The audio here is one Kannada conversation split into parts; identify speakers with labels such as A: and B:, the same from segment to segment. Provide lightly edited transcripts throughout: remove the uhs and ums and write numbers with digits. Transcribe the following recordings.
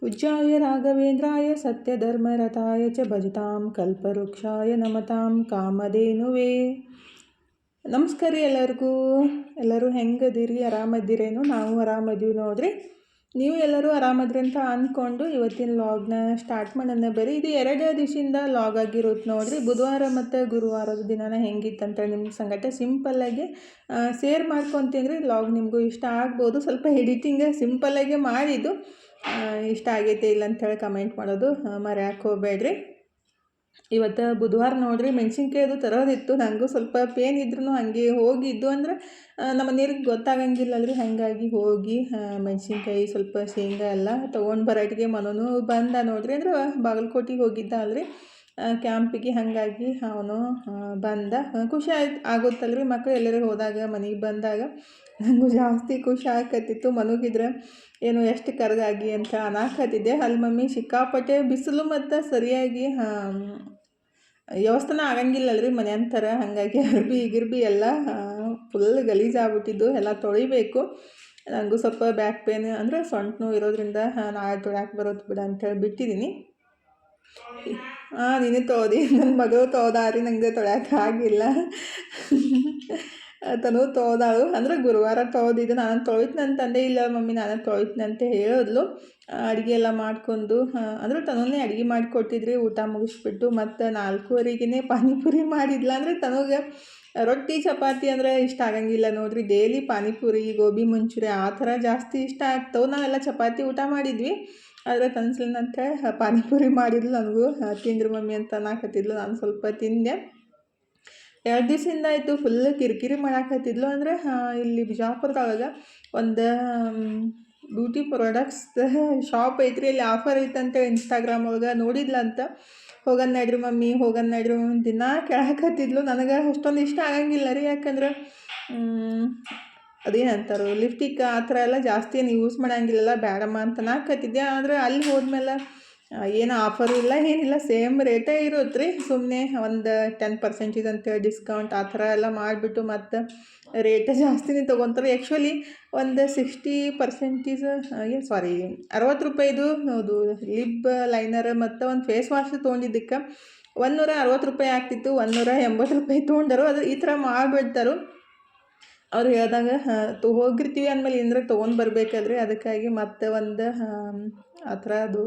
A: पूज्याय राघवेन्द्राय सत्यधर्मरताय च भजतां कल्पवृक्षाय नमतां ಕಾಮಧೇನುವೇ. ನಮಸ್ಕಾರ ರೀ ಎಲ್ಲರೂ ಹೆಂಗದಿರಿ? ಆರಾಮದಿರೇನು? ನಾವು ಆರಾಮದೀವಿ ನೋಡ್ರಿ. ನೀವು ಎಲ್ಲರೂ ಆರಾಮದ್ರಿ ಅಂತ ಅಂದ್ಕೊಂಡು ಇವತ್ತಿನ ಲಾಗ್ನ ಸ್ಟಾರ್ಟ್ ಮಾಡೋಣ. ಬರೀ ಇದು 2 ದಿವಸದಿಂದ ಲಾಗ್ ಆಗಿರುತ್ತೆ ನೋಡ್ರಿ. ಬುಧವಾರ ಮತ್ತು ಗುರುವಾರದ ದಿನನ ಹೆಂಗಿತ್ತಂತ ನಿಮ್ಮ ಸಂಗಟ ಸಿಂಪಲ್ಲಾಗಿ ಶೇರ್ ಮಾಡ್ಕೊತೀನಿ ರೀ. ಲಾಗ್ ನಿಮಗೂ ಇಷ್ಟ ಆಗ್ಬೋದು. ಸ್ವಲ್ಪ ಎಡಿಟಿಂಗ್ ಸಿಂಪಲ್ಲಾಗಿ ಮಾಡಿದ್ದು, ಇಷ್ಟ ಆಗೈತೆ ಇಲ್ಲ ಅಂಥೇಳಿ ಕಮೆಂಟ್ ಮಾಡೋದು ಮರ್ಯಾಕೆ ಹೋಗಬೇಡ್ರಿ. ಇವತ್ತು ಬುಧವಾರ ನೋಡ್ರಿ, ಮೆಣಸಿನ್ಕಾಯಿ ಅದು ತರೋದಿತ್ತು. ನನಗೂ ಸ್ವಲ್ಪ ಪೇನ್ ಇದ್ರೂ ಹಾಗೆ ಹೋಗಿದ್ದು ಅಂದ್ರೆ ನಮ್ಮ ಮನೆಯವ್ರಿಗೆ ಗೊತ್ತಾಗಂಗಿಲ್ಲಲ್ರಿ. ಹಾಗಾಗಿ ಹೋಗಿ ಮೆಣಸಿನ್ಕಾಯಿ ಸ್ವಲ್ಪ ಶೇಂಗಾ ಎಲ್ಲ ತೊಗೊಂಡು ಬರೋಟಿಗೆ ಮನೂ ಬಂದ ನೋಡ್ರಿ. ಅಂದ್ರೆ ಬಾಗಲಕೋಟೆಗೆ ಹೋಗಿದ್ದ ಅಲ್ರಿ ಕ್ಯಾಂಪಿಗೆ. ಹಾಗಾಗಿ ಅವನು ಬಂದ. ಖುಷಿ ಆಗುತ್ತಲ್ರಿ ಮಕ್ಕಳು ಎಲ್ಲರೂ ಹೋದಾಗ, ಮನೆಗೆ ಬಂದಾಗ. ನನಗೂ ಜಾಸ್ತಿ ಖುಷಿ ಆಗತ್ತಿತ್ತು. ಮನಗಿದ್ರೆ ಏನು ಎಷ್ಟು ಕರಗಾಗಿ ಅಂತ ಅನ್ನಾಕತ್ತಿದ್ದೆ. ಅಲ್ಲಿ ಮಮ್ಮಿ ಸಿಕ್ಕಾಪಟ್ಟೆ ಬಿಸಿಲು ಮತ್ತು ಸರಿಯಾಗಿ ವ್ಯವಸ್ಥೆನ ಆಗಂಗಿಲ್ಲಲ್ರಿ ಮನೆ ಅಂತಾರೆ. ಹಾಗಾಗಿ ಗಿರ್ಬಿ ಎಲ್ಲ ಫುಲ್ ಗಲೀಜಾಗ್ಬಿಟ್ಟಿದ್ದು, ಎಲ್ಲ ತೊಳಿಬೇಕು. ನನಗೂ ಸ್ವಲ್ಪ ಬ್ಯಾಕ್ ಪೇನ್ ಅಂದರೆ ಸೊಂಟ ನೋವು ಇರೋದ್ರಿಂದ ನಾಳೆ ತೊಳ್ಯಾಕೆ ಬರೋದು ಬಿಡ ಅಂಥೇಳಿ ಬಿಟ್ಟಿದ್ದೀನಿ. ನೀನು ತೊಳ್ದು, ನನ್ನ ಮಗಳು ತೊಳ್ದಾರಿ, ನನಗೆ ತೊಳ್ಯಾಕೆ ಆಗಿಲ್ಲ. ತನು ತೊಳ್ದಾಳು. ಅಂದರೆ ಗುರುವಾರ ತೊಳೆದಿದ್ದು ನಾನು ತೊಳಿತೀನಿ ಅಂತಂದೆ. ಇಲ್ಲ ಮಮ್ಮಿ ನಾನು ತೊಳಿತೀನಿ ಅಂತ ಹೇಳಿದ್ಲು. ಅಡುಗೆ ಎಲ್ಲ ಮಾಡ್ಕೊಂಡು ಅಂದರೆ ತನೂನೇ ಅಡುಗೆ ಮಾಡಿಕೊಟ್ಟಿದ್ರಿ. ಊಟ ಮುಗಿಸ್ಬಿಟ್ಟು ಮತ್ತು 4:15ಗೆ ಪಾನಿಪುರಿ ಮಾಡಿದ್ಲ. ಅಂದರೆ ತನಗೆ ರೊಟ್ಟಿ ಚಪಾತಿ ಅಂದರೆ ಇಷ್ಟ ಆಗಂಗಿಲ್ಲ ನೋಡ್ರಿ. ಡೈಲಿ ಪಾನಿಪುರಿ, ಗೋಬಿ ಮಂಚೂರಿ ಆ ಥರ ಜಾಸ್ತಿ ಇಷ್ಟ ಆಗ್ತವೆ. ನಾವೆಲ್ಲ ಚಪಾತಿ ಊಟ ಮಾಡಿದ್ವಿ. ಆದರೆ ತನ್ಸ್ಲಿನಂತ ಪಾನಿಪುರಿ ಮಾಡಿದ್ಲು. ನನಗೂ ತಿಂದ್ರು ಮಮ್ಮಿ ಅಂತ ಅನ್ನಕತ್ತಿದ್ಲು. ನಾನು ಸ್ವಲ್ಪ ತಿಂದೆ. 2 ದಿವಸದಿಂದ ಆಯಿತು ಫುಲ್ ಕಿರಿಕಿರಿ ಮಾಡಾಕತ್ತಿದ್ಲು. ಅಂದರೆ ಇಲ್ಲಿ ಬಿಜಾಪುರದೊಳಗೆ ಒಂದು ಬ್ಯೂಟಿ ಪ್ರಾಡಕ್ಟ್ಸ್ ಶಾಪ್ ಐತ್ರಿ. ಅಲ್ಲಿ ಆಫರ್ ಐತಂತ ಇನ್ಸ್ಟಾಗ್ರಾಮ್ ಒಳಗೆ ನೋಡಿದ್ಲಂತ. ಹೋಗನ್ ನಡ್ರಿ ಮಮ್ಮಿ ದಿನ ಕೇಳಾಕತ್ತಿದ್ಲು. ನನಗೆ ಅಷ್ಟೊಂದು ಇಷ್ಟ ಆಗಂಗಿಲ್ಲ ರೀ. ಯಾಕಂದ್ರೆ ಅದೇನಂತಾರೋ ಲಿಪ್ಟಿಕ್ ಆ ಥರ ಎಲ್ಲ ಜಾಸ್ತಿ ಏನು ಯೂಸ್ ಮಾಡೋಂಗಿಲ್ಲ, ಬೇಡಮ್ಮ ಅಂತ ನಾಕತ್ತಿದ್ದೆ. ಆದರೆ ಅಲ್ಲಿ ಹೋದ್ಮೇಲೆ ಏನು ಆಫರು ಇಲ್ಲ, ಏನಿಲ್ಲ, ಸೇಮ್ ರೇಟೇ ಇರುತ್ತೆ ರೀ. ಸುಮ್ಮನೆ ಒಂದು 10% ಅಂತೇಳಿ ಡಿಸ್ಕೌಂಟ್ ಆ ಥರ ಎಲ್ಲ ಮಾಡಿಬಿಟ್ಟು ಮತ್ತು ರೇಟ್ ಜಾಸ್ತಿನೇ ತೊಗೊತಾರೆ. ಆ್ಯಕ್ಚುಲಿ ಒಂದು 60% ರೂಪಾಯಿದು ಲಿಪ್ ಲೈನರ್ ಮತ್ತು ಒಂದು ಫೇಸ್ ವಾಶ್ ತೊಗೊಂಡಿದ್ದಕ್ಕೆ $160 ಆಗ್ತಿತ್ತು. $180 ತೊಗೊಂಡರು. ಅದು ಈ ಥರ ಮಾಡಿಬಿಡ್ತಾರೆ. ಅವ್ರು ಹೇಳಿದಾಗ ಹೋಗಿರ್ತೀವಿ ಅಂದಮೇಲೆ ಏನರ ತೊಗೊಂಡು ಬರಬೇಕಲ್ರಿ. ಅದಕ್ಕಾಗಿ ಮತ್ತೆ ಒಂದು ಆ ಥರ ಅದು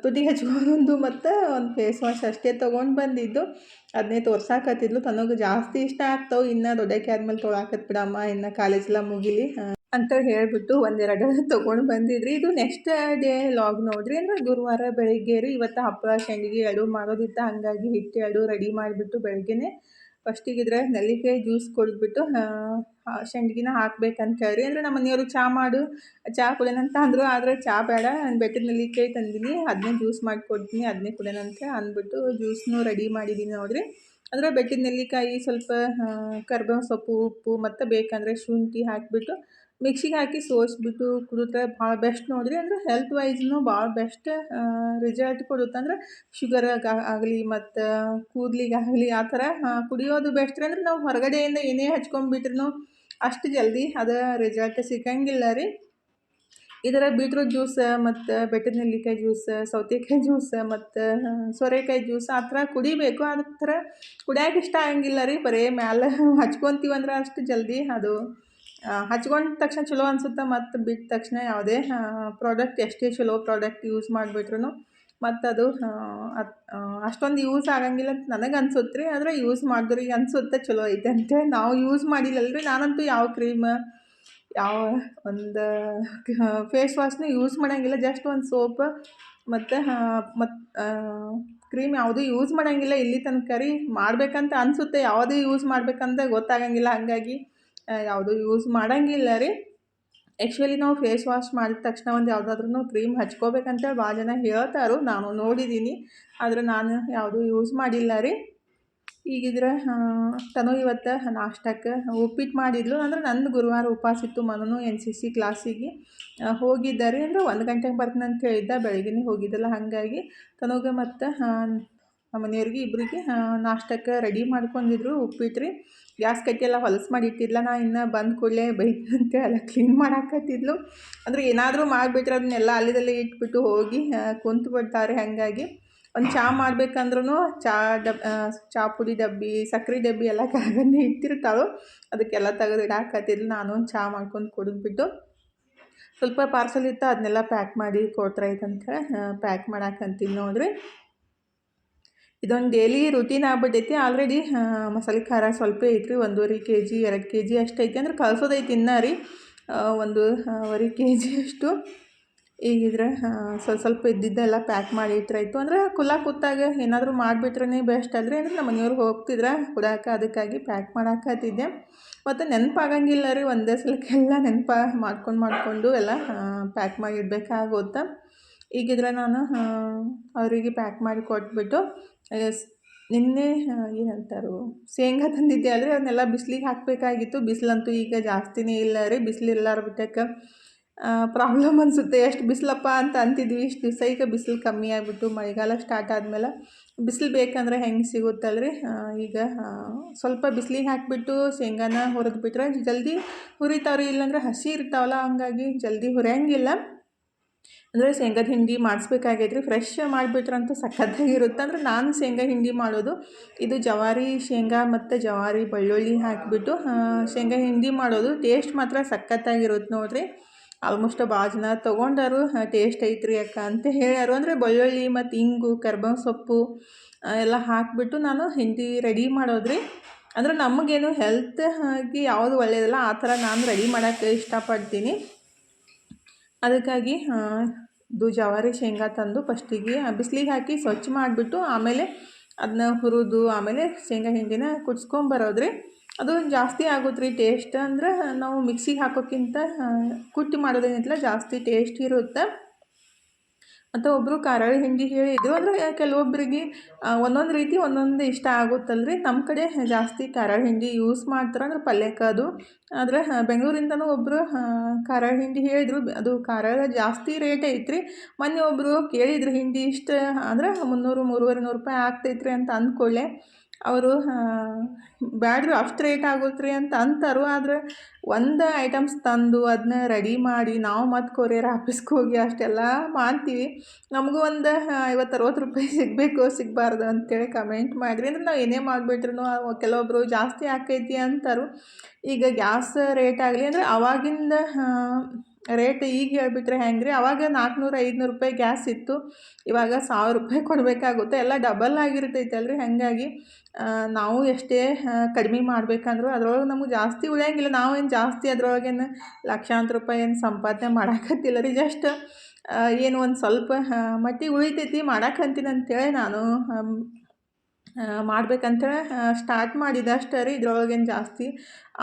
A: ತುಟಿ ಹಚ್ಕೊಂಡು ಮತ್ತು ಒಂದು ಫೇಸ್ ವಾಶ್ ಅಷ್ಟೇ ತೊಗೊಂಡು ಬಂದಿದ್ದು. ಅದನ್ನೇ ತೋರ್ಸಾಕತ್ತಿದ್ಲು. ತನಗೆ ಜಾಸ್ತಿ ಇಷ್ಟ ಆಗ್ತಾವೆ. ಇನ್ನು ದೊಡ್ಡಕ್ಕೆ ಆದ್ಮೇಲೆ ತೊಗೊಳಕತ್ ಬಿಡಮ್ಮ, ಇನ್ನು ಕಾಲೇಜೆಲ್ಲ ಮುಗಿಲಿ ಅಂತ ಹೇಳಿಬಿಟ್ಟು 1-2 ತೊಗೊಂಡು ಬಂದಿದ್ರಿ. ಇದು ನೆಕ್ಸ್ಟ್ ಡೇ ಲಾಗ್ ನೋಡ್ರಿ. ಅಂದರೆ ಗುರುವಾರ ಬೆಳಿಗ್ಗೆ ರೀ. ಇವತ್ತು ಹಪ್ಪಳ ಸಂಡಿಗೆ 2 ಮಾಡೋದಿತ್ತು. ಹಾಗಾಗಿ ಹಿಟ್ಟು 2 ರೆಡಿ ಮಾಡಿಬಿಟ್ಟು ಬೆಳಗ್ಗೆನೇ ಫಸ್ಟಿಗಿದ್ರೆ ನೆಲ್ಲಿಕಾಯಿ ಜ್ಯೂಸ್ ಕುಡಿದ್ಬಿಟ್ಟು ಸಂಡ್ಗಿನ ಹಾಕ್ಬೇಕಂತ ಹೇಳಿ. ಅಂದರೆ ನಮ್ಮ ಮನೆಯವರು ಚಹಾ ಕುಡಿಯೋಣಂತ ಅಂದರು. ಆದರೆ ಚಹಾ ಬೇಡ, ಬೆಟ್ಟದ ನೆಲ್ಲಿಕಾಯಿ ತಂದೀನಿ, ಅದನ್ನೇ ಜ್ಯೂಸ್ ಮಾಡಿಕೊಡ್ತೀನಿ, ಅದನ್ನೇ ಕುಡಿಯೋಣಂತ ಅಂದ್ಬಿಟ್ಟು ಜ್ಯೂಸ್ನೂ ರೆಡಿ ಮಾಡಿದ್ದೀನಿ ನೋಡಿರಿ. ಅಂದರೆ ಬೆಟ್ಟದ ನೆಲ್ಲಿಕಾಯಿ, ಸ್ವಲ್ಪ ಕರ್ಬೇವು ಸೊಪ್ಪು, ಉಪ್ಪು ಮತ್ತು ಬೇಕಂದರೆ ಶುಂಠಿ ಹಾಕಿಬಿಟ್ಟು ಮಿಕ್ಸಿಗೆ ಹಾಕಿ ಸೋಸಿಬಿಟ್ಟು ಕುಡಿದ್ರೆ ಭಾಳ ಬೆಸ್ಟ್ ನೋಡಿರಿ. ಅಂದರೆ ಹೆಲ್ತ್ ವೈಸ್ನು ಭಾಳ ಬೆಸ್ಟ್ ರಿಸಲ್ಟ್ ಕೊಡುತ್ತೆ. ಅಂದರೆ ಶುಗರ್ಗೆ ಆಗಲಿ ಮತ್ತು ಕೂದಲಿಗಾಗಲಿ ಆ ಥರ ಕುಡಿಯೋದು ಬೆಸ್ಟ್ ರೀ. ಅಂದರೆ ನಾವು ಹೊರಗಡೆಯಿಂದ ಏನೇ ಹಚ್ಕೊಂಡ್ಬಿಟ್ರೂ ಅಷ್ಟು ಜಲ್ದಿ ಅದು ರಿಸಲ್ಟ್ ಸಿಕ್ಕಂಗಿಲ್ಲ ರೀ. ಇದರ ಬೀಟ್ರೂಟ್ ಜ್ಯೂಸ್ ಮತ್ತು ಬೆಟ್ಟದ ನೆಲ್ಲಿಕಾಯಿ ಜ್ಯೂಸ್, ಸೌತೆಕಾಯಿ ಜ್ಯೂಸ್ ಮತ್ತು ಸೋರೆಕಾಯಿ ಜ್ಯೂಸ್ ಆ ಥರ ಕುಡಿಬೇಕು. ಆ ಥರ ಕುಡಿಯೋಕೆ ಇಷ್ಟ ಆಗಂಗಿಲ್ಲ ರೀ. ಬರೀ ಮ್ಯಾಲೆ ಹಚ್ಕೊತೀವಂದ್ರೆ ಅಷ್ಟು ಜಲ್ದಿ ಅದು ಹಚ್ಕೊಂಡ ತಕ್ಷಣ ಚಲೋ ಅನಿಸುತ್ತೆ. ಮತ್ತು ಬಿಟ್ಟ ತಕ್ಷಣ ಯಾವುದೇ ಪ್ರಾಡಕ್ಟ್ ಎಷ್ಟೇ ಚಲೋ ಪ್ರಾಡಕ್ಟ್ ಯೂಸ್ ಮಾಡಿಬಿಟ್ರು ಮತ್ತು ಅದು ಅಷ್ಟೊಂದು ಯೂಸ್ ಆಗಂಗಿಲ್ಲ ಅಂತ ನನಗೆ ಅನ್ಸುತ್ತೆ ರೀ. ಆದರೆ ಯೂಸ್ ಮಾಡಿದ್ರಿಗೆ ಅನಿಸುತ್ತೆ ಚಲೋ ಐತೆ ಅಂತೇಳಿ. ನಾವು ಯೂಸ್ ಮಾಡಿಲ್ಲಲ್ರಿ. ನಾನಂತೂ ಯಾವ ಕ್ರೀಮ್, ಯಾವ ಒಂದು ಫೇಸ್ ವಾಶ್ನ ಯೂಸ್ ಮಾಡೋಂಗಿಲ್ಲ. ಜಸ್ಟ್ ಒಂದು ಸೋಪ್ ಮತ್ತು ಕ್ರೀಮ್ ಯಾವುದೂ ಯೂಸ್ ಮಾಡೋಂಗಿಲ್ಲ ಇಲ್ಲಿ ತನಕ ರೀ. ಮಾಡಬೇಕಂತ ಅನಿಸುತ್ತೆ, ಯಾವುದೂ ಯೂಸ್ ಮಾಡಬೇಕಂತ ಗೊತ್ತಾಗಂಗಿಲ್ಲ. ಹಾಗಾಗಿ ಯಾವುದೂ ಯೂಸ್ ಮಾಡೋಂಗಿಲ್ಲ ರೀ. ಆ್ಯಕ್ಚುಲಿ ನಾವು ಫೇಸ್ ವಾಶ್ ಮಾಡಿದ ತಕ್ಷಣ ಒಂದು ಯಾವುದಾದ್ರೂ ಕ್ರೀಮ್ ಹಚ್ಕೋಬೇಕಂತೇಳಿ ಭಾಳ ಜನ ಹೇಳ್ತಾರೋ, ನಾನು ನೋಡಿದ್ದೀನಿ. ಆದರೆ ನಾನು ಯಾವುದೂ ಯೂಸ್ ಮಾಡಿಲ್ಲ ರೀ. ಈಗಿದ್ರೆ ತನು ಇವತ್ತು ನಾಷ್ಟಕ್ಕೆ ಉಪ್ಪಿಟ್ಟು ಮಾಡಿದ್ಲು. ಅಂದರೆ ನಂದು ಗುರುವಾರ ಉಪವಾಸ ಇತ್ತು. ಮನೂ NCC ಕ್ಲಾಸಿಗೆ ಹೋಗಿದ್ದಾರೆ. ಅಂದರೆ 1 ಗಂಟೆಗೆ ಬರ್ತೀನಿ ಅಂತ ಹೇಳಿದ್ದ. ಬೆಳಗ್ಗೆನೇ ಹೋಗಿದ್ದಲ್ಲ. ಹಾಗಾಗಿ ತನುಗೆ ಮತ್ತು ನಮ್ಮ ಮನೆಯವ್ರಿಗೆ ಇಬ್ಬರಿಗೆ ನಾಷ್ಟಕ್ಕೆ ರೆಡಿ ಮಾಡ್ಕೊಂಡಿದ್ರು ಉಪ್ಪಿಟ್ಟು ರೀ. ಗ್ಯಾಸ್ ಕಟ್ಟಿ ಎಲ್ಲ ಹೊಲಸು ಮಾಡಿ ಇಟ್ಟಿದ್ಲ. ನಾ ಇನ್ನು ಬಂದ ಕೂಡಲೇ ಬೈತು ಅಂತೇಳಿ ಎಲ್ಲ ಕ್ಲೀನ್ ಮಾಡಾಕತ್ತಿದ್ಲು. ಅಂದರೆ ಏನಾದರೂ ಮಾಡಿಬಿಟ್ರೆ ಅದನ್ನೆಲ್ಲ ಅಲ್ಲಿದಲ್ಲೇ ಇಟ್ಬಿಟ್ಟು ಹೋಗಿ ಕುಂತು ಬಿಡ್ತಾರೆ. ಹಾಗಾಗಿ ಒಂದು ಚಹಾ ಮಾಡ್ಬೇಕಂದ್ರೂ ಚಹಾ ಪುಡಿ ಡಬ್ಬಿ, ಸಕ್ಕರೆ ಡಬ್ಬಿ ಎಲ್ಲ ಕೆಳಗಡೆ ಇಟ್ಟಿರ್ತಾಳು. ಅದಕ್ಕೆಲ್ಲ ತೆಗೆದು ಇಡಾಕತ್ತಿದ್ಲು. ನಾನು ಒಂದು ಚಹಾ ಮಾಡ್ಕೊಂಡು ಕುಡಿದ್ಬಿಟ್ಟು ಸ್ವಲ್ಪ ಪಾರ್ಸಲ್ ಇತ್ತು, ಅದನ್ನೆಲ್ಲ ಪ್ಯಾಕ್ ಮಾಡಿ ಕೊಟ್ರಾಯ್ತು ಅಂಥೇಳಿ ಪ್ಯಾಕ್ ಮಾಡಾಕಂತೀನಿ ನೋಡ್ರಿ. ಇದೊಂದು ಡೈಲಿ ರುಟೀನ್ ಆಗ್ಬಿಟ್ಟೈತಿ. ಆಲ್ರೆಡಿ ಮಸಾಲೆ ಖಾರ ಸ್ವಲ್ಪ ಐತ್ರಿ, 1.5 kg 2 kg ಅಷ್ಟು ಐತಿ. ಅಂದ್ರೆ ಕಳ್ಸೋದೈತಿ ಇನ್ನೂ ರೀ 1.5 kg ಅಷ್ಟು. ಈಗಿದ್ರೆ ಸ್ವಲ್ಪ ಇದ್ದಿದ್ದೆಲ್ಲ ಪ್ಯಾಕ್ ಮಾಡಿ ಇಟ್ರಾಯ್ತು. ಅಂದರೆ ಕೂತಾಗ ಏನಾದರೂ ಮಾಡಿಬಿಟ್ರೆ ಬೆಸ್ಟ್ ಅಲ್ರಿ. ಅಂದರೆ ನಮ್ಮ ಮನೆಯವ್ರು ಹೋಗ್ತಿದ್ರೆ ಕುಡಾಕ, ಅದಕ್ಕಾಗಿ ಪ್ಯಾಕ್ ಮಾಡಾಕತ್ತಿದ್ದೆ. ಮತ್ತು ನೆನಪಾಗಂಗಿಲ್ಲ ರೀ, ಒಂದೇ ಸಲಕ್ಕೆಲ್ಲ ಮಾಡ್ಕೊಂಡು ಎಲ್ಲ ಪ್ಯಾಕ್ ಮಾಡಿ ಇಡಬೇಕಾಗುತ್ತೆ. ಈಗಿದ್ರೆ ನಾನು ಅವರಿಗೆ ಪ್ಯಾಕ್ ಮಾಡಿ ಕೊಟ್ಬಿಟ್ಟು ನಿನ್ನೆ ಏನಂತಾರು ಶೇಂಗಾ ತಂದಿದ್ದೆ ಅಲ್ರಿ, ಅದನ್ನೆಲ್ಲ ಬಿಸಿಲಿಗೆ ಹಾಕಬೇಕಾಗಿತ್ತು. ಬಿಸಿಲಂತೂ ಈಗ ಜಾಸ್ತಿನೇ ಇಲ್ಲ ರೀ. ಬಿಸಿಲು ಇರಲಾರ್ಬಿಟ್ಟಕ್ಕೆ ಪ್ರಾಬ್ಲಮ್ ಅನಿಸುತ್ತೆ. ಎಷ್ಟು ಬಿಸಿಲಪ್ಪ ಅಂತ ಅಂತಿದ್ವಿ, ಇಷ್ಟು ದಿವಸ. ಈಗ ಬಿಸಿಲು ಕಮ್ಮಿ ಆಗಿಬಿಟ್ಟು ಮಳೆಗಾಲ ಸ್ಟಾರ್ಟ್ ಆದಮೇಲೆ ಬಿಸಿಲು ಬೇಕಂದ್ರೆ ಹೆಂಗೆ ಸಿಗುತ್ತಲ್ರಿ. ಈಗ ಸ್ವಲ್ಪ ಬಿಸಿಲಿಗೆ ಹಾಕಿಬಿಟ್ಟು ಶೇಂಗಾನ ಹುರಿದ್ಬಿಟ್ರೆ ಜಲ್ದಿ ಹುರಿತಾವ್ರಿ. ಇಲ್ಲಾಂದ್ರೆ ಹಸಿ ಇರ್ತಾವಲ್ಲ, ಹಂಗಾಗಿ ಜಲ್ದಿ ಹುರಿಯಂಗಿಲ್ಲ. ಅಂದರೆ ಶೇಂಗಾದ ಹಿಂಡಿ ಮಾಡಿಸ್ಬೇಕಾಗೈತ್ರಿ. ಫ್ರೆಶ್ ಮಾಡಿಬಿಟ್ರಂತೂ ಸಖತ್ತಾಗಿರುತ್ತೆ. ಅಂದರೆ ನಾನು ಶೇಂಗಾ ಹಿಂಡಿ ಮಾಡೋದು ಇದು ಜವಾರಿ ಶೇಂಗಾ ಮತ್ತು ಜವಾರಿ ಬೆಳ್ಳುಳ್ಳಿ ಹಾಕಿಬಿಟ್ಟು ಶೇಂಗಾ ಹಿಂಡಿ ಮಾಡೋದು. ಟೇಸ್ಟ್ ಮಾತ್ರ ಸಖತ್ತಾಗಿರುತ್ತೆ ನೋಡಿರಿ. ಆಲ್ಮೋಸ್ಟ್ ಭಾಳ ಜನ ತೊಗೊಂಡಾರು ಟೇಸ್ಟ್ ಐತ್ರಿ ಅಕ್ಕ ಅಂತ ಹೇಳ್ಯಾರು. ಅಂದರೆ ಬೆಳ್ಳುಳ್ಳಿ ಮತ್ತು ಇಂಗು, ಕರ್ಬೇವು ಸೊಪ್ಪು ಎಲ್ಲ ಹಾಕಿಬಿಟ್ಟು ನಾನು ಹಿಂಡಿ ರೆಡಿ ಮಾಡೋದ್ರಿ. ಅಂದರೆ ನಮಗೇನು ಹೆಲ್ತ್ ಆಗಿ ಯಾವುದು ಒಳ್ಳೆಯದಲ್ಲ, ಆ ಥರ ನಾನು ರೆಡಿ ಮಾಡೋಕ್ಕೆ ಇಷ್ಟಪಡ್ತೀನಿ. ಅದಕ್ಕಾಗಿ ಇದು ಜವಾರಿ ಶೇಂಗಾ ತಂದು ಫಸ್ಟಿಗೆ ಬಿಸಿಲಿಗೆ ಹಾಕಿ ಸ್ವಚ್ಛ ಮಾಡಿಬಿಟ್ಟು ಆಮೇಲೆ ಅದನ್ನ ಹುರಿದು ಆಮೇಲೆ ಶೇಂಗಾ ಹಿಂಡಿನ ಕುದಿಸ್ಕೊಂಬರೋದ್ರಿ. ಅದು ಜಾಸ್ತಿ ಆಗುತ್ತೆ ರೀ ಟೇಸ್ಟ್. ಅಂದ್ರೆ ನಾವು ಮಿಕ್ಸಿಗೆ ಹಾಕೋಕ್ಕಿಂತ ಕುಟ್ಟಿ ಮಾಡೋದೇನಿಲ್ಲ, ಜಾಸ್ತಿ ಟೇಸ್ಟ್ ಇರುತ್ತೆ. ಮತ್ತು ಒಬ್ಬರು ಖಾರಾಳಿ ಹಿಂಡಿ ಹೇಳಿದರು. ಅಂದರೆ ಕೆಲವೊಬ್ಬರಿಗೆ ಒಂದೊಂದು ರೀತಿ ಒಂದೊಂದು ಇಷ್ಟ ಆಗುತ್ತಲ್ರಿ. ನಮ್ಮ ಕಡೆ ಜಾಸ್ತಿ ಖಾರಾಳಿ ಹಿಂಡಿ ಯೂಸ್ ಮಾಡ್ತಾರೆ, ಅಂದ್ರೆ ಪಲ್ಯಕ್ಕೆ ಅದು. ಆದರೆ ಬೆಂಗಳೂರಿಂದನೂ ಒಬ್ಬರು ಖಾರಾಳಿ ಹಿಂಡಿ ಹೇಳಿದರು. ಅದು ಖಾರಾಳ ಜಾಸ್ತಿ ರೇಟ್ ಐತ್ರಿ. ಮೊನ್ನೆ ಒಬ್ಬರು ಕೇಳಿದ್ರು ಹಿಂಡಿ ಇಷ್ಟು ಅಂದ್ರೆ 300 350 ರೂಪಾಯಿ ಆಗ್ತೈತ್ರಿ ಅಂತ ಅಂದ್ಕೊಳ್ಳೆ ಅವರು ಬ್ಯಾಡ್ರಿ ಅಷ್ಟು ರೇಟ್ ಆಗುತ್ತೆ ರೀ ಅಂತ ಅಂತಾರು. ಆದರೆ ಒಂದು ಐಟಮ್ಸ್ ತಂದು ಅದನ್ನ ರೆಡಿ ಮಾಡಿ ನಾವು ಮತ್ತು ಕೊರಿಯರ್ ಆಫೀಸ್ಗೆ ಹೋಗಿ ಅಷ್ಟೆಲ್ಲ ಮಾಡ್ತೀವಿ. ನಮಗೂ ಒಂದು 50-60 ರೂಪಾಯಿ ಸಿಗಬೇಕು ಸಿಗಬಾರ್ದು ಅಂತೇಳಿ ಕಮೆಂಟ್ ಮಾಡಿರಿ. ಅಂದರೆ ನಾವು ಏನೇ ಮಾಡಿಬಿಟ್ರು ಕೆಲವೊಬ್ಬರು ಜಾಸ್ತಿ ಆಕೈತಿ ಅಂತಾರು. ಈಗ ಗ್ಯಾಸ್ ರೇಟ್ ಆಗಲಿ ಅಂದರೆ ಅವಾಗಿಂದ ರೇಟ್ ಈಗ ಹೇಳ್ಬಿಟ್ರೆ ಹೆಂಗೆ ರೀ. ಅವಾಗ 400-500 ರೂಪಾಯಿ ಗ್ಯಾಸ್ ಇತ್ತು, ಇವಾಗ 1000 ರೂಪಾಯಿ ಕೊಡಬೇಕಾಗುತ್ತೆ. ಎಲ್ಲ ಡಬಲ್ ಆಗಿರ್ತೈತಲ್ರಿ. ಹಾಗಾಗಿ ನಾವು ಎಷ್ಟೇ ಕಡಿಮೆ ಮಾಡ್ಬೇಕಂದ್ರೂ ಅದ್ರೊಳಗೆ ನಮಗೆ ಜಾಸ್ತಿ ಉಳಿಯಂಗಿಲ್ಲ. ನಾವೇನು ಜಾಸ್ತಿ ಅದ್ರೊಳಗೇನು ಲಕ್ಷಾಂತರ ರೂಪಾಯಿ ಏನು ಸಂಪಾದನೆ ಮಾಡಾಕತ್ತಿಲ್ಲ ರೀ. ಜಸ್ಟ್ ಏನು ಒಂದು ಸ್ವಲ್ಪ ಮಟ್ಟಿಗೆ ಉಳಿತೈತಿ ಮಾಡಾಕಂತೀನಿ ಅಂತೇಳಿ ನಾನು ಮಾಡ್ಬೇಕಂತೇಳಿ ಸ್ಟಾರ್ಟ್ ಮಾಡಿದೆ ಅಷ್ಟೇ ರೀ. ಇದ್ರೊಳಗೇನು ಜಾಸ್ತಿ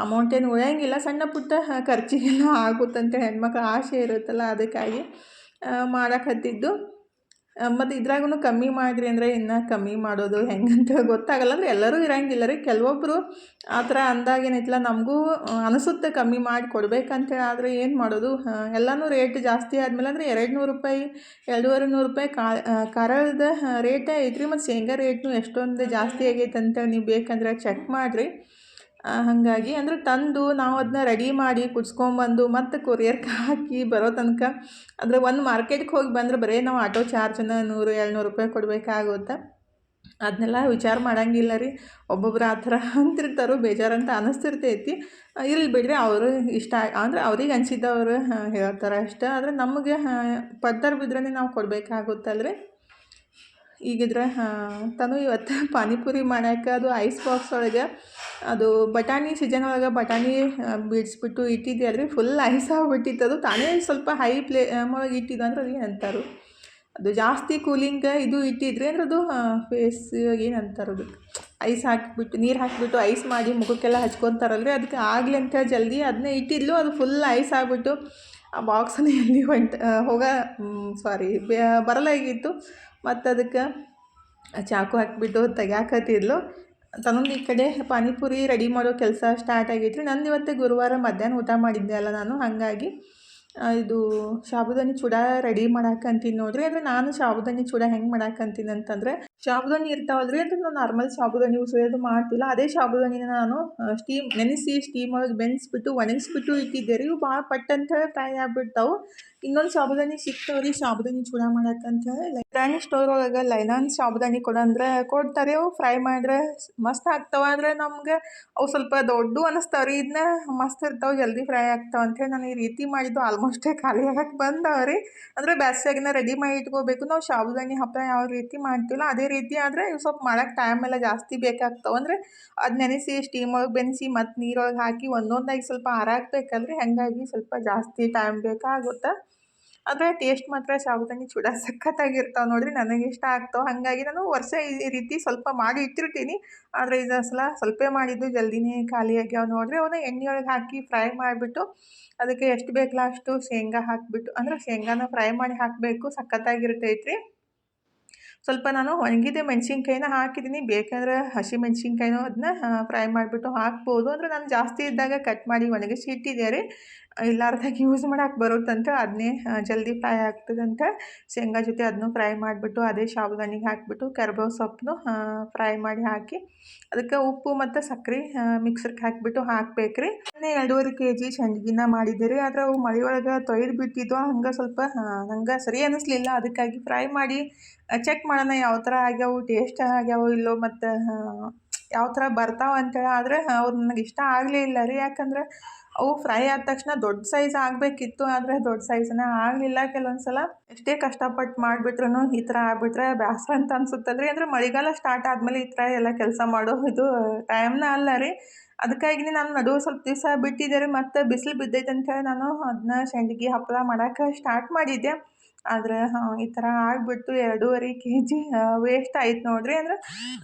A: ಅಮೌಂಟ್ ಏನು ಉಳಿಯಂಗಿಲ್ಲ. ಸಣ್ಣ ಪುಟ್ಟ ಖರ್ಚಿಗೆಲ್ಲ ಆಗುತ್ತಂತೇಳಿ ಹೆಣ್ಮಕ್ಳು ಆಸೆ ಇರುತ್ತಲ್ಲ, ಅದಕ್ಕಾಗಿ ಮಾಡಾಕತ್ತಿದ್ದು. ಮತ್ತು ಇದ್ರಾಗೂ ಕಮ್ಮಿ ಮಾಡಿರಿ ಅಂದರೆ ಇನ್ನೂ ಕಮ್ಮಿ ಮಾಡೋದು ಹೆಂಗಂತ ಗೊತ್ತಾಗಲ್ಲ. ಅಂದರೆ ಎಲ್ಲರೂ ಇರೋಂಗಿಲ್ಲ ರೀ. ಕೆಲವೊಬ್ಬರು ಆ ಥರ ಅಂದಾಗೇನೈತಿಲ್ಲ ನಮಗೂ ಅನಿಸುತ್ತೆ ಕಮ್ಮಿ ಮಾಡಿ ಕೊಡ್ಬೇಕಂತೇಳಿ. ಆದರೆ ಏನು ಮಾಡೋದು, ಎಲ್ಲನೂ ರೇಟ್ ಜಾಸ್ತಿ ಆದಮೇಲೆ ಅಂದರೆ 200 ರೂಪಾಯಿ 250 ರೂಪಾಯಿ ಖಾರದ ರೇಟೇ ಐತ್ರಿ. ಮತ್ತು ಶೇಂಗಾ ರೇಟ್ನು ಎಷ್ಟೊಂದು ಜಾಸ್ತಿ ಆಗೈತೆ ಅಂತೇಳಿ ನೀವು ಬೇಕಂದ್ರೆ ಚೆಕ್ ಮಾಡಿರಿ. ಹಾಗಾಗಿ ಅಂದರೆ ತಂದು ನಾವು ಅದನ್ನ ರೆಡಿ ಮಾಡಿ ಕುದಿಸ್ಕೊಂಬಂದು ಮತ್ತು ಕೊರಿಯರ್ಗೆ ಹಾಕಿ ಬರೋ ತನಕ ಅಂದರೆ ಒಂದು ಮಾರ್ಕೆಟ್ಗೆ ಹೋಗಿ ಬಂದರೆ ಬರೀ ನಾವು ಆಟೋ ಚಾರ್ಜನ್ನ 100-200 ರೂಪಾಯಿ ಕೊಡಬೇಕಾಗುತ್ತೆ. ಅದನ್ನೆಲ್ಲ ವಿಚಾರ ಮಾಡೋಂಗಿಲ್ಲ ರೀ. ಒಬ್ಬೊಬ್ರು ಆ ಥರ ಅಂತಿರ್ತಾರೋ, ಬೇಜಾರಂತ ಅನ್ನಿಸ್ತಿರ್ತೈತಿ. ಇರಲಿ ಬಿಡ್ರಿ, ಅವರು ಇಷ್ಟ ಅಂದರೆ ಅವ್ರಿಗೆ ಅನಿಸಿದ್ದವ್ರು ಹೇಳ್ತಾರೆ ಅಷ್ಟೇ. ಆದರೆ ನಮಗೆ ಪಡ್ತಾರೆ ಬಿದ್ರೇ ನಾವು ಕೊಡಬೇಕಾಗುತ್ತಲ್ರಿ. ಈಗಿದ್ರೆ ತಾನು ಇವತ್ತು ಪಾನಿಪುರಿ ಮಾಡೋಕೆ ಅದು ಐಸ್ ಬಾಕ್ಸ್ ಒಳಗೆ ಅದು ಬಟಾಣಿ ಸೀಸನ್ ಒಳಗೆ ಬಟಾಣಿ ಬಿಡಿಸ್ಬಿಟ್ಟು ಇಟ್ಟಿದ್ದೆ ಅಲ್ರಿ, ಫುಲ್ ಐಸ್ ಆಗಿಬಿಟ್ಟಿತ್ತು. ಅದು ತಾನೇ ಸ್ವಲ್ಪ ಹೈ ಒಳಗೆ ಇಟ್ಟಿದ್ದು ಅಂದ್ರೆ ಅದು ಏನಂತಾರು, ಅದು ಜಾಸ್ತಿ ಕೂಲಿಂಗ್ ಇದು ಇಟ್ಟಿದ್ರಿ ಅಂದ್ರೆ ಅದು ಫೇಸ್ ಏನಂತಾರೆ ಅದಕ್ಕೆ ಐಸ್ ಹಾಕಿಬಿಟ್ಟು ನೀರು ಹಾಕಿಬಿಟ್ಟು ಐಸ್ ಮಾಡಿ ಮುಖಕ್ಕೆಲ್ಲ ಹಚ್ಕೊತಾರಲ್ರಿ, ಅದಕ್ಕೆ ಆಗಲಿ ಅಂತೇಳಿ ಜಲ್ದಿ ಅದನ್ನೇ ಇಟ್ಟಿದ್ಲು. ಅದು ಫುಲ್ ಐಸ್ ಆಗಿಬಿಟ್ಟು ಆ ಬಾಕ್ಸನ್ನು ಎಲ್ಲಿ ಬರಲಾಗಿತ್ತು. ಮತ್ತು ಅದಕ್ಕೆ ಚಾಕು ಹಾಕಿಬಿಟ್ಟು ತೆಗ್ಯಾಕತ್ತಿದ್ಲು. ತನ್ನೊಂದು ಈ ಕಡೆ ಪಾನಿಪುರಿ ರೆಡಿ ಮಾಡೋ ಕೆಲಸ ಸ್ಟಾರ್ಟ್ ಆಗೈತ್ರಿ. ನಂದು ಇವತ್ತು ಗುರುವಾರ ಮಧ್ಯಾಹ್ನ ಊಟ ಮಾಡಿದ್ದೆ ಅಲ್ಲ ನಾನು, ಹಾಗಾಗಿ ಇದು ಸಾಬುದಾನಿ ಚೂಡ ರೆಡಿ ಮಾಡಾಕಂತೀನಿ ನೋಡ್ರಿ. ಅಂದರೆ ನಾನು ಸಾಬುದಾನಿ ಚೂಡ ಹೆಂಗೆ ಮಾಡಾಕಂತೀನಿ ಅಂತಂದರೆ, ಸಾಬುದಾನಿ ಇರ್ತಾವಲ್ರಿ, ಅಂದರೆ ನಾವು ನಾರ್ಮಲ್ ಸಾಬುದಾನಿ ಉಸೋದು ಮಾಡ್ತಿಲ್ಲ. ಅದೇ ಸಾಬುದಾನಿನ ನಾನು ನೆನೆಸಿ ಸ್ಟೀಮ್ ಒಳಗೆ ಬೆನ್ಸ್ಬಿಟ್ಟು ಒಣಗಿಸ್ಬಿಟ್ಟು ಇಟ್ಟಿದ್ದೆ ರೀ. ಇವು ಭಾಳ ಪಟ್ ಅಂತ ಹೇಳಿ ಫ್ರೈ ಆಗ್ಬಿಡ್ತಾವೆ. ಇನ್ನೊಂದು ಸಾಬುದಾನಿ ಸಿಗ್ತಾವ್ರಿ ಸಾಬುದಾನಿ ಚೂಡ ಮಾಡಕ್ಕಂತ ಹೇಳಿ. ಕಿರಾಣಿ ಸ್ಟೋರ್ ಒಳಗೆ ಲೈನಾನ್ ಸಾಬುದಾನಿ ಕೊಡಂದ್ರೆ ಕೊಡ್ತಾರೆ. ಅವು ಫ್ರೈ ಮಾಡಿದ್ರೆ ಮಸ್ತ್ ಆಗ್ತಾವೆ. ಆದರೆ ನಮ್ಗೆ ಅವು ಸ್ವಲ್ಪ ದೊಡ್ಡ ಅನಿಸ್ತಾವ್ರಿ. ಇದನ್ನ ಮಸ್ತ್ ಇರ್ತಾವೆ, ಜಲ್ದಿ ಫ್ರೈ ಆಗ್ತಾವೆ ಅಂಥೇಳಿ ನಾನು ಈ ರೀತಿ ಮಾಡಿದ್ದು ಆಲ್ಮೋಸ್ಟೇ ಖಾಲಿ ಆಗಕ್ಕೆ ಬಂದವ್ರಿ. ಅಂದರೆ ಬ್ಯಾಸ್ಗ್ಯಾಗಿನ ರೆಡಿ ಮಾಡಿ ಇಟ್ಕೋಬೇಕು. ನಾವು ಸಾಬುದಾನಿ ಹಪ್ಪಳ ಯಾವ ರೀತಿ ಮಾಡ್ತೀವಲ್ಲ ಅದೇ ರೀತಿ. ಆದರೆ ಇವು ಸ್ವಲ್ಪ ಮಾಡೋಕ್ಕೆ ಟೈಮ್ ಎಲ್ಲ ಜಾಸ್ತಿ ಬೇಕಾಗ್ತಾವೆ. ಅಂದರೆ ಅದು ನೆನೆಸಿ ಸ್ಟೀಮ್ ಒಳಗೆ ಬೆನೆಸಿ ಮತ್ತು ನೀರೊಳಗೆ ಹಾಕಿ ಒಂದೊಂದಾಗಿ ಸ್ವಲ್ಪ ಹಾರಾಕ್ಬೇಕಲ್ರಿ. ಹಾಗಾಗಿ ಸ್ವಲ್ಪ ಜಾಸ್ತಿ ಟೈಮ್ ಬೇಕಾಗುತ್ತೆ. ಆದರೆ ಟೇಸ್ಟ್ ಮಾತ್ರ ಸಾಬುದಾನಿ ಚೂಡ ಸಖತ್ತಾಗಿರ್ತಾವೆ ನೋಡಿರಿ. ನನಗೆ ಇಷ್ಟ ಆಗ್ತಾವೆ. ಹಾಗಾಗಿ ನಾನು ವರ್ಷ ಈ ರೀತಿ ಸ್ವಲ್ಪ ಮಾಡಿ ಇಟ್ಟಿರ್ತೀನಿ. ಆದರೆ ಇದು ಸಲ ಸ್ವಲ್ಪ ಮಾಡಿದ್ದು ಜಲ್ದಿನೇ ಖಾಲಿ ಆಗ್ಯಾವ ನೋಡಿರಿ. ಅವನ್ನ ಎಣ್ಣೆ ಒಳಗೆ ಹಾಕಿ ಫ್ರೈ ಮಾಡಿಬಿಟ್ಟು ಅದಕ್ಕೆ ಎಷ್ಟು ಬೇಕಲ್ಲ ಅಷ್ಟು ಶೇಂಗಾ ಹಾಕಿಬಿಟ್ಟು, ಅಂದರೆ ಶೇಂಗಾನ ಫ್ರೈ ಮಾಡಿ ಹಾಕಬೇಕು, ಸಖತ್ತಾಗಿರ್ತೈತ್ರಿ. ಸ್ವಲ್ಪ ನಾನು ಒಣಗಿದ ಮೆಣಸಿನ್ಕಾಯಿನ ಹಾಕಿದ್ದೀನಿ. ಬೇಕಂದ್ರೆ ಹಸಿ ಮೆಣಸಿನ್ಕಾಯಿನೂ ಅದನ್ನ ಫ್ರೈ ಮಾಡಿಬಿಟ್ಟು ಹಾಕ್ಬೋದು. ಅಂದರೆ ನಾನು ಜಾಸ್ತಿ ಇದ್ದಾಗ ಕಟ್ ಮಾಡಿ ಒಣಗಿಸಿ ಇಟ್ಟಿದ್ದೆ ರೀ. ಇಲ್ಲಾರ್ದಾಗ ಯೂಸ್ ಮಾಡೋಕೆ ಬರುತ್ತಂತ ಅದನ್ನೇ ಜಲ್ದಿ ಫ್ರೈ ಆಗ್ತದಂತ ಶೇಂಗಾ ಜೊತೆ ಅದನ್ನು ಫ್ರೈ ಮಾಡಿಬಿಟ್ಟು ಅದೇ ಸಾಬುದಾನಿಗೆ ಹಾಕಿಬಿಟ್ಟು ಕರಿಬೇವು ಸೊಪ್ಪನ್ನು ಫ್ರೈ ಮಾಡಿ ಹಾಕಿ ಅದಕ್ಕೆ ಉಪ್ಪು ಮತ್ತು ಸಕ್ಕರೆ ಮಿಕ್ಸರ್ಗೆ ಹಾಕಿಬಿಟ್ಟು ಹಾಕ್ಬೇಕು ರೀ. 2.5 kg ಸಂಡ್ಗಿನ ಮಾಡಿದ್ದೆ ರೀ. ಆದರೆ ಅವು ಮಳೆ ಒಳಗೆ ತೊಯ್ದು ಬಿಟ್ಟಿದ್ದು, ಹಂಗೆ ಸ್ವಲ್ಪ ನಂಗೆ ಸರಿ ಅನ್ನಿಸ್ಲಿಲ್ಲ. ಅದಕ್ಕಾಗಿ ಫ್ರೈ ಮಾಡಿ ಚೆಕ್ ಮಾಡೋಣ ಯಾವ ಥರ ಆಗ್ಯಾವು, ಟೇಸ್ಟ್ ಆಗ್ಯಾವೋ ಇಲ್ಲೋ, ಮತ್ತು ಯಾವ ಥರ ಬರ್ತಾವೆ ಅಂತೇಳಿ. ಆದರೆ ಅವ್ರು ನನಗೆ ಇಷ್ಟ ಆಗಲೇ ಇಲ್ಲ ರೀ. ಯಾಕಂದ್ರೆ ಅವು ಫ್ರೈ ಆದ ತಕ್ಷಣ ದೊಡ್ಡ ಸೈಜ್ ಆಗಬೇಕಿತ್ತು. ಆದರೆ ದೊಡ್ಡ ಸೈಜನ್ನ ಆಗಲಿಲ್ಲ. ಕೆಲವೊಂದು ಸಲ ಎಷ್ಟೇ ಕಷ್ಟಪಟ್ಟು ಮಾಡಿಬಿಟ್ರು ಈ ಥರ ಆಗಿಬಿಟ್ರೆ ಬೇಸರ ಅಂತ ಅನ್ಸುತ್ತಲ್ರಿ. ಅಂದರೆ ಮಳೆಗಾಲ ಸ್ಟಾರ್ಟ್ ಆದಮೇಲೆ ಈ ಥರ ಎಲ್ಲ ಕೆಲಸ ಮಾಡೋ ಇದು ಟೈಮ್ನ ಅಲ್ಲ ರೀ. ಅದಕ್ಕಾಗಿನೇ ನಾನು ನಡುವೆ ಸ್ವಲ್ಪ ದಿವಸ ಬಿಟ್ಟಿದ್ದೆ ರೀ. ಮತ್ತು ಬಿಸಿಲು ಬಿದ್ದೈತೆ ಅಂತೇಳಿ ನಾನು ಅದನ್ನ ಸಂಡ್ಗೆ ಹಪ್ಪಳ ಮಾಡೋಕೆ ಸ್ಟಾರ್ಟ್ ಮಾಡಿದ್ದೆ. ಆದರೆ ಈ ಥರ ಆಗಿಬಿಟ್ಟು 2.5 kg ವೇಸ್ಟ್ ಆಯ್ತು ನೋಡಿರಿ. ಅಂದರೆ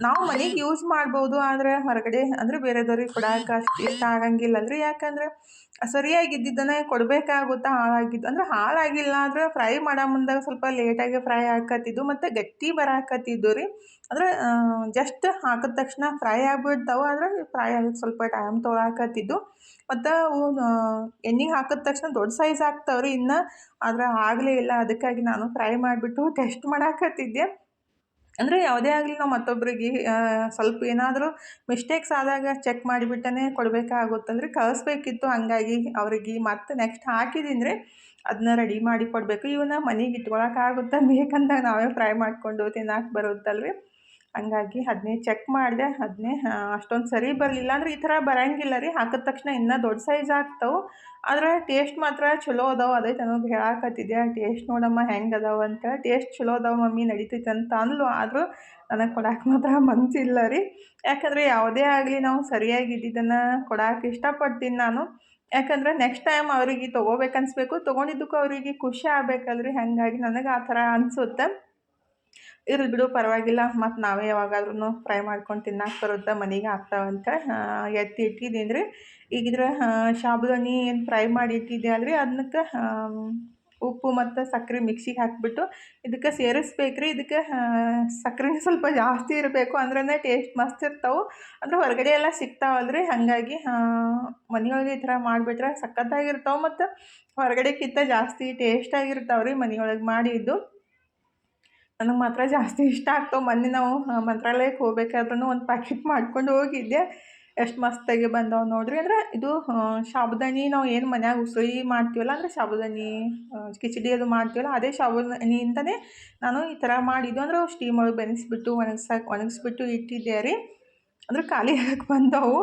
A: ನಾವು ಮನೆಗೆ ಯೂಸ್ ಮಾಡ್ಬೋದು. ಆದರೆ ಹೊರಗಡೆ ಅಂದರೆ ಬೇರೆದವ್ರಿಗೆ ಕೊಡೋಕೆ ಅಷ್ಟು ಇಷ್ಟ ಆಗಂಗಿಲ್ಲಲ್ರಿ. ಯಾಕಂದರೆ ಸರಿಯಾಗಿದ್ದನ್ನೇ ಕೊಡಬೇಕಾಗುತ್ತಾ. ಹಾಳಾಗಿದ್ದು ಅಂದರೆ ಹಾಳಾಗಿಲ್ಲ, ಆದರೆ ಫ್ರೈ ಮಾಡೋ ಮುಂದಾಗ ಸ್ವಲ್ಪ ಲೇಟಾಗಿ ಫ್ರೈ ಆಕತ್ತಿದ್ದು ಮತ್ತು ಗಟ್ಟಿ ಬರಾಕತ್ತಿದ್ದು ರೀ. ಅಂದರೆ ಜಸ್ಟ್ ಹಾಕಿದ ತಕ್ಷಣ ಫ್ರೈ ಆಗಿಬಿಡ್ತಾವೆ. ಆದರೆ ಫ್ರೈ ಆಗೋಕ್ಕೆ ಸ್ವಲ್ಪ ಟೈಮ್ ತೊಗೊಳಕತ್ತಿದ್ದು. ಮತ್ತು ಅವು ಎಣ್ಣೆಗೆ ಹಾಕಿದ ತಕ್ಷಣ ದೊಡ್ಡ ಸೈಜ್ ಆಗ್ತಾವೆ ರೀ ಇನ್ನು. ಆದರೆ ಆಗಲೇ ಇಲ್ಲ. ಅದಕ್ಕಾಗಿ ನಾನು ಫ್ರೈ ಮಾಡಿಬಿಟ್ಟು ಟೆಸ್ಟ್ ಮಾಡಾಕತ್ತಿದ್ದೆ. ಅಂದರೆ ಯಾವುದೇ ಆಗಲಿ ನಾವು ಮತ್ತೊಬ್ಬರಿಗೆ ಸ್ವಲ್ಪ ಏನಾದರೂ ಮಿಸ್ಟೇಕ್ಸ್ ಆದಾಗ ಚೆಕ್ ಮಾಡಿಬಿಟ್ಟೇ ಕೊಡಬೇಕಾಗುತ್ತಂದ್ರೆ ಕಳಿಸ್ಬೇಕಿತ್ತು. ಹಾಗಾಗಿ ಅವ್ರಿಗೆ ಮತ್ತೆ ನೆಕ್ಸ್ಟ್ ಹಾಕಿದ್ದೀನಿ ರೀ. ಅದನ್ನ ರೆಡಿ ಮಾಡಿ ಕೊಡಬೇಕು. ಇವನ್ನ ಮನೆಗೆ ಇಟ್ಕೊಳಕ್ಕಾಗುತ್ತಾ, ಬೇಕಂದಾಗ ನಾವೇ ಫ್ರೈ ಮಾಡಿಕೊಂಡು ತಿನ್ನಕ್ಕೆ ಬರುತ್ತಲ್ರಿ. ಹಂಗಾಗಿ ಅದನ್ನೇ ಚೆಕ್ ಮಾಡಿದೆ. ಅದನ್ನೇ ಅಷ್ಟೊಂದು ಸರಿ ಬರಲಿಲ್ಲ. ಅಂದರೆ ಈ ಥರ ಬರೋಂಗಿಲ್ಲ ರೀ. ಹಾಕಿದ ತಕ್ಷಣ ಇನ್ನೂ ದೊಡ್ಡ ಸೈಜ್ ಆಗ್ತಾವೆ. ಆದರೆ ಟೇಸ್ಟ್ ಮಾತ್ರ ಚಲೋ ಅದಾವೆ. ಅದೇ ನನಗೆ ಹೇಳಾಕತ್ತಿದ್ದೆ, ಟೇಸ್ಟ್ ನೋಡಮ್ಮ ಹೆಂಗೆ ಅದಾವೆ ಅಂತ. ಟೇಸ್ಟ್ ಚಲೋ ಅದಾವೆ ಮಮ್ಮಿ, ನಡೀತೈತೆ ಅಂತ ಅಂದ್ಲು. ಆದರೂ ನನಗೆ ಕೊಡೋಕೆ ಮಾತ್ರ ಮನಸ್ಸಿಲ್ಲ ರೀ. ಯಾಕಂದರೆ ಯಾವುದೇ ಆಗಲಿ ನಾವು ಸರಿಯಾಗಿ ಇದ್ದಿದ್ದನ್ನು ಕೊಡೋಕೆ ಇಷ್ಟಪಡ್ತೀನಿ ನಾನು. ಯಾಕಂದರೆ ನೆಕ್ಸ್ಟ್ ಟೈಮ್ ಅವರಿಗೆ ತೊಗೋಬೇಕನ್ನಿಸ್ಬೇಕು. ತೊಗೊಂಡಿದ್ದಕ್ಕೂ ಅವರಿಗೆ ಖುಷಿ ಆಗ್ಬೇಕಲ್ರಿ. ಹಾಗಾಗಿ ನನಗೆ ಆ ಥರ ಅನಿಸುತ್ತೆ. ಇರಲಿ ಬಿಡು, ಪರವಾಗಿಲ್ಲ, ಮತ್ತು ನಾವೇ ಯಾವಾಗಾದ್ರೂ ಫ್ರೈ ಮಾಡ್ಕೊಂಡು ತಿನ್ನಕ್ಕೆ ಬರುತ್ತೆ, ಮನೆಗೆ ಆಗ್ತಾವಂತ ಎತ್ತಿ ಇಟ್ಟಿದ್ದೀನಿ ರೀ. ಈಗಿದ್ರೆ ಸಾಬುದಾನಿ ಏನು ಫ್ರೈ ಮಾಡಿ ಇಟ್ಟಿದ್ದೆ ಅಲ್ರಿ, ಅದಕ್ಕೆ ಉಪ್ಪು ಮತ್ತು ಸಕ್ಕರೆ ಮಿಕ್ಸಿಗೆ ಹಾಕಿಬಿಟ್ಟು ಇದಕ್ಕೆ ಸೇರಿಸ್ಬೇಕು ರೀ. ಇದಕ್ಕೆ ಸಕ್ಕರೆ ಸ್ವಲ್ಪ ಜಾಸ್ತಿ ಇರಬೇಕು, ಅಂದ್ರೇ ಟೇಸ್ಟ್ ಮಸ್ತ್ ಇರ್ತಾವೆ. ಅಂದರೆ ಹೊರಗಡೆ ಎಲ್ಲ ಸಿಗ್ತಾವಲ್ರಿ. ಹಾಗಾಗಿ ಮನೆಯೊಳಗೆ ಈ ಥರ ಮಾಡಿಬಿಟ್ರೆ ಸಖತ್ತಾಗಿರ್ತಾವೆ. ಮತ್ತು ಹೊರಗಡೆಕ್ಕಿಂತ ಜಾಸ್ತಿ ಟೇಸ್ಟಾಗಿರ್ತಾವೆ ರೀ ಮನೆಯೊಳಗೆ ಮಾಡಿದ್ದು. ನನಗೆ ಮಾತ್ರ ಜಾಸ್ತಿ ಇಷ್ಟ ಆಗ್ತಾವೆ. ಮೊನ್ನೆ ನಾವು ಮಂತ್ರಾಲಯಕ್ಕೆ ಹೋಗ್ಬೇಕಾದ್ರೂ ಒಂದು ಪ್ಯಾಕೆಟ್ ಮಾಡ್ಕೊಂಡು ಹೋಗಿದ್ದೆ. ಎಷ್ಟು ಮಸ್ತಾಗಿ ಬಂದವೆ ನೋಡಿರಿ. ಅಂದರೆ ಇದು ಸಾಬುದಾನಿ ನಾವು ಏನು ಮನ್ಯಾಗ ಉಸುಳಿ ಮಾಡ್ತೀವಲ್ಲ, ಅಂದರೆ ಸಾಬುದಾನಿ ಕಿಚಡಿ ಅದು ಮಾಡ್ತೀವಲ್ಲ, ಅದೇ ಸಾಬುದಾನಿಯಿಂದನೇ ನಾನು ಈ ಥರ ಮಾಡಿದ್ದು. ಅಂದರೆ ಸ್ಟೀಮ್ ಒಳಗೆ ಬೆನೆಸ್ಬಿಟ್ಟು ಒಣಗಿಸ್ಬಿಟ್ಟು ಇಟ್ಟಿದ್ದೆ ರೀ. ಅಂದರೆ ಖಾಲಿ ಆಗಕ್ಕೆ ಬಂದವು.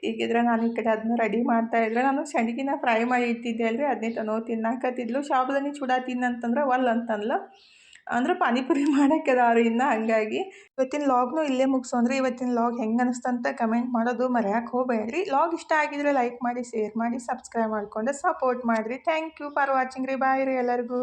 A: ಈಗಿದ್ರೆ ನಾನು ಈ ಕಡೆ ಅದನ್ನ ರೆಡಿ ಮಾಡ್ತಾಯಿದ್ರೆ, ನಾನು ಸಂಡ್ಗಿನ ಫ್ರೈ ಮಾಡಿ ಇಟ್ಟಿದ್ದೆ ಅಲ್ರಿ, ಅದನ್ನೇ ತನೋ ತಿನ್ನಾಕತ್ತಿದ್ಲು. ಸಾಬುದಾನಿ ಚೂಡ ತಿನ್ನಂತಂದ್ರೆ ಒಲ್ಲೆ ಅಂತಂದ್ಲು. ಅಂದರೆ ಪಾನಿಪುರಿ ಮಾಡೋಕ್ಕೆ ಅದಾವ್ರಿ ಇನ್ನು. ಹಾಗಾಗಿ ಇವತ್ತಿನ ಲಾಗ್ನು ಇಲ್ಲೇ ಮುಗಿಸೋಣ್ರಿ. ಇವತ್ತಿನ ಲಾಗ್ ಹೆಂಗೆ ಅನಿಸ್ತಂತ ಕಮೆಂಟ್ ಮಾಡೋದು ಮರೆಯೋಕ್ಕೆ ಹೋಗಬೇಡ್ರಿ. ಲಾಗ್ ಇಷ್ಟ ಆಗಿದ್ರೆ ಲೈಕ್ ಮಾಡಿ, ಶೇರ್ ಮಾಡಿ, ಸಬ್ಸ್ಕ್ರೈಬ್ ಮಾಡಿಕೊಂಡು ಸಪೋರ್ಟ್ ಮಾಡಿರಿ. ಥ್ಯಾಂಕ್ ಯು ಫಾರ್ ವಾಚಿಂಗ್ ರೀ. ಬಾಯ್ ರೀ ಎಲ್ಲರಿಗೂ.